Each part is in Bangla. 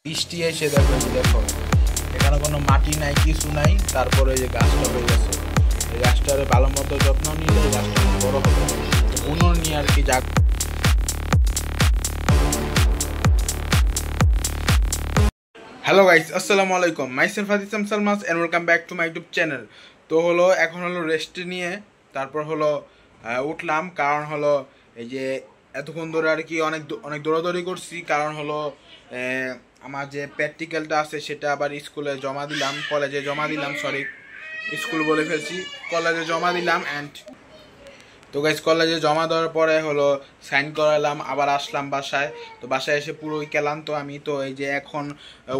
বৃষ্টি এসে দেখো দেখো এখানে কোনো মাটি নাই, কিছু নাই, তারপরে এই যে গাছটা হয়ে গেছে। এই গাছটার ভালো মতো যত্ন নিলে এই গাছটা বড় হবে। তো পুনর নিয়ে আর কি যাক। হ্যালো গাইস, আসসালামু আলাইকুম। মাইসেলফ হাদিসাম সালমাস and welcome back to my YouTube channel. তো হলো এখন হলো রেস্ট নিয়ে তারপর হলো উঠলাম, কারণ হলো এই যে এতক্ষণ ধরে আর কি অনেক অনেক দৌড়াদৌড়ি করছি, কারণ হলো আমার যে প্র্যাকটিক্যালটা আছে সেটা আবার স্কুলে জমা দিলাম, কলেজে জমা দিলাম, সরি স্কুল বলে ফেলছি, কলেজে জমা দিলাম। অ্যান্ড তো গাইস কলেজে জমা দেওয়ার পরে হলো সাইন করালাম, আবার আসলাম বাসায়। তো বাসায় এসে পুরোই ক্লান্ত আমি। তো এই যে এখন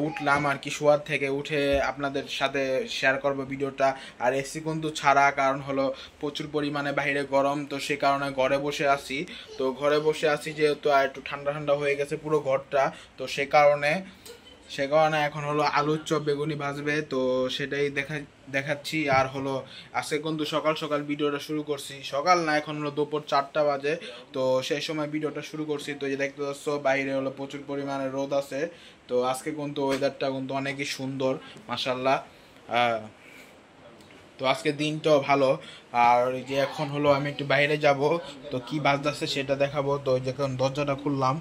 উঠলাম আর কি, শোয়ার থেকে উঠে আপনাদের সাথে শেয়ার করব ভিডিওটা। আর এসি কিন্তু ছাড়া, কারণ হলো প্রচুর পরিমাণে বাইরে গরম, তো সে কারণে ঘরে বসে আছি। তো ঘরে বসে আছি যেহেতু আর একটু ঠান্ডা ঠান্ডা হয়ে গেছে পুরো ঘরটা, তো সে কারণে এখন হলো আলুর চপ বেগুনি ভাজবে, তো সেটাই দেখাচ্ছি। আর হলো আজকে কিন্তু সকাল সকাল ভিডিওটা শুরু করছি, সকাল না এখন হলো দুপুর 4টা বাজে, তো সেই সময় ভিডিওটা শুরু করছি। তো এই যে দেখতে পাচ্ছ বাইরে হলো প্রচুর পরিমাণে রোদ আছে। তো আজকে কিন্তু ওয়েদারটা কিন্তু অনেকই সুন্দর মাশাআল্লাহ। তো আজকে দিনটাও ভালো। আর এই যে এখন হলো আমি একটু বাইরে যাব, তো কি বাজতেছে সেটা দেখাবো। তো যখন দরজাটা খুললাম,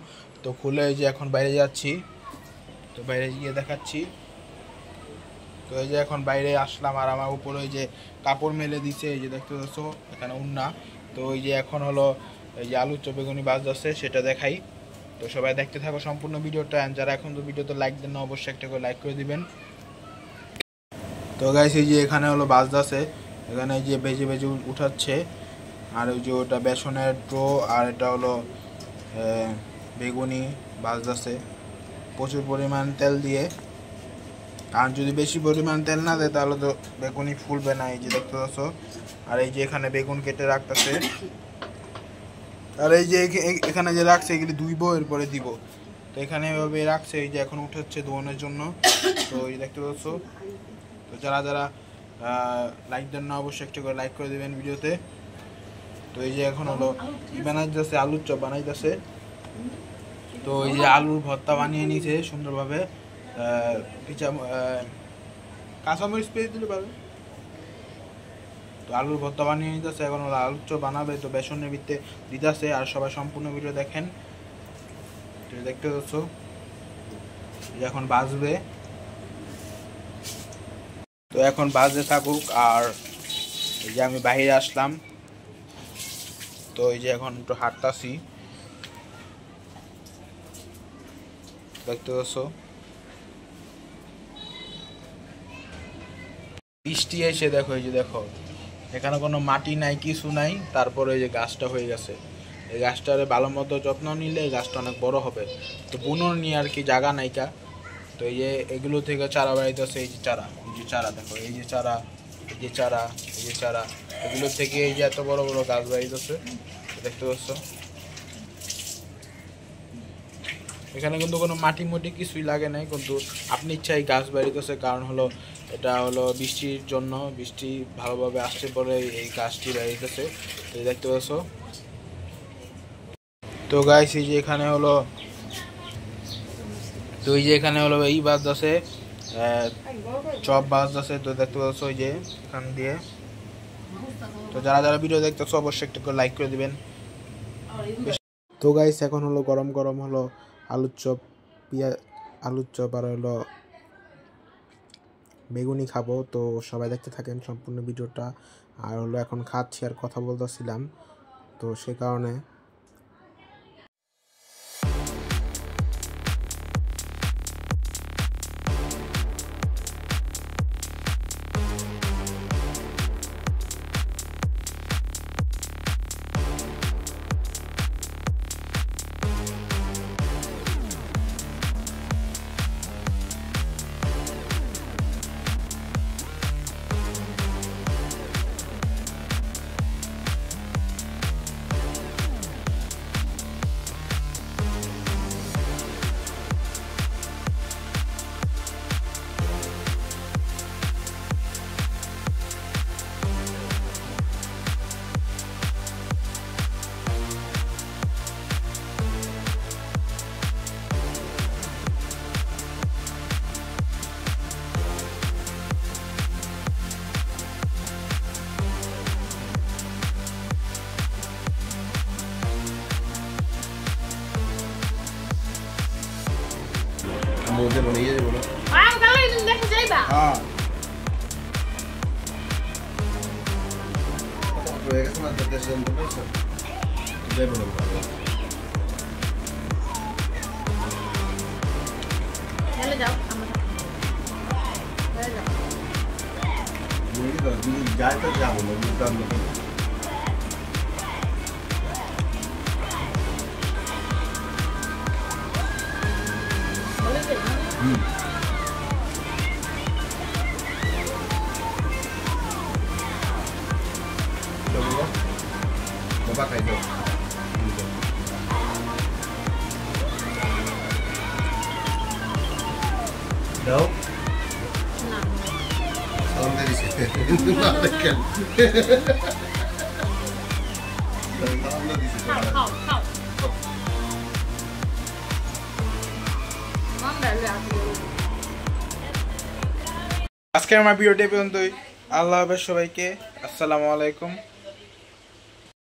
তো খুলে এই যে এখন বাইরে যাচ্ছি, তো বাইরে গিয়ে দেখাচ্ছি। তো এই যে এখন বাইরে আসলাম, আর আমার উপরে ওই যে কাপড় মেলে দিছে, এই যে দেখতে পাচ্ছ এখানে উন্না। তো ওই যে এখন হলো এই যে আলুর চপ বেগুনি ভাজতেছে সেটা দেখাই। তো সবাই দেখতে থাকো সম্পূর্ণ ভিডিওটা। যারা এখন তো ভিডিওতে লাইক দেন না, অবশ্যই একটা করে লাইক করে দিবেন। তো গাইস এই যে এখানে হলো ভাজতেছে, এখানে এই যে ভেজে ভেজে উঠাচ্ছে। আর ওই যে ওটা বেসনের ডো, আর এটা হলো বেগুনি ভাজতেছে প্রচুর পরিমাণ তেল দিয়ে। আর যদি বেশি পরিমাণ তেল না দেয় তাহলে তো বেগুনি ফুলবে না, এই যে দেখতে পাচ্ছ। আর এই যে এখানে বেগুন কেটে রাখতেছে, আর এই যে এখানে যে রাখছে এগুলি ধুইব এরপরে দিব। তো এখানে এভাবে রাখছে, এই যে এখন উঠাচ্ছে ধোয়ানোর জন্য। তো এই দেখতে পাচ্ছ। তো যারা যারা লাইক দেন না, অবশ্যই একটা করে লাইক করে দেবেন ভিডিওতে। তো এই যে এখন হলো বানাইতেছে, আলুর চপ বানাইতেছে। তো এই যে আলুর ভর্তা বানিয়ে নিয়েছে সুন্দরভাবে, কাঁচামরিচ পেয়ে দিলে পারবে। তো আলুর ভর্তা বানিয়ে নিতেছে, এখন ওরা আলুর চপ বানাবে। তো বেসনের ভিতরে দিতেছে, আর সবাই সম্পূর্ণ ভিডিও দেখেন। তো দেখতে পাচ্ছ এখন বাজবে, তো এখন বাজে থাকুক। আর এই যে আমি বাইরে আসলাম, তো এই যে এখন একটু হাঁটতাছি, দেখতে পাচ্ছ। বৃষ্টি এসে দেখো এই যে দেখো এখানে কোনো মাটি নাই, কিছু নাই, তারপরে এই যে গাছটা হয়ে গেছে। এই গাছটার ভালো মতো যত্ন নিলে এই গাছটা অনেক বড় হবে। তো বুনো নিয়ে আর কি জায়গা নাইকা। তো এই যে এগুলো থেকে চারা বাড়াইতেছে, এই যে চারা, এই যে চারা দেখো, এই যে চারা, এই যে চারা, এই যে চারা, এগুলো থেকে এই যে এত বড় বড় গাছ বাড়িতেছে, দেখতে পাচ্ছ। এখানে কিন্তু কোনো মাটি মুটি কিছুই লাগে নাই, কিন্তু আপনি ইচ্ছাই গাছ বাড়িতেছে, কারণ হলো এটা হলো বৃষ্টির জন্য, বৃষ্টি ভালোভাবে আসছে পরে এই গাছটি বাড়িতেছে, এই দেখতে পাচ্ছ। তো গাইস এই যে এখানে হলো, তো এই যে এখানে হলো এই বাস আছে, চপ বাস আছে। তো দেখতে পাচ্ছ ওই যে এখান দিয়ে। তো যারা যারা ভিডিও দেখতেছো অবশ্যই একটা করে লাইক করে দিবেন। তো গাইস এখন হলো গরম গরম হলো আলুর চপ, আলুর চপ আর হলো বেগুনি খাবো। তো সবাই দেখতে থাকেন সম্পূর্ণ ভিডিওটা। আর হলো এখন খাচ্ছি আর কথা বলতেছিলাম, তো সে কারণে। বোঝে বলে ইয়ে বলো আম কালে তুমি দেখে যাইবা হ্যাঁ হয়ে গেছে না দেশে জানতে পারছো যাই বলো চলে যাও আমরা চলে যাও মুড়ি তো যদি যাই তো যাবো না বুঝতাম না বলে দে বাবা খাই দাও দাও না সালাম দিয়ে দিছে না দেখেন সালাম দিয়ে দিছে খাও খাও খাও আমরা আসলে আজকের আমার ভিডিওটি পর্যন্তই আল্লাহ হাফেজ সবাইকে আসসালামু আলাইকুম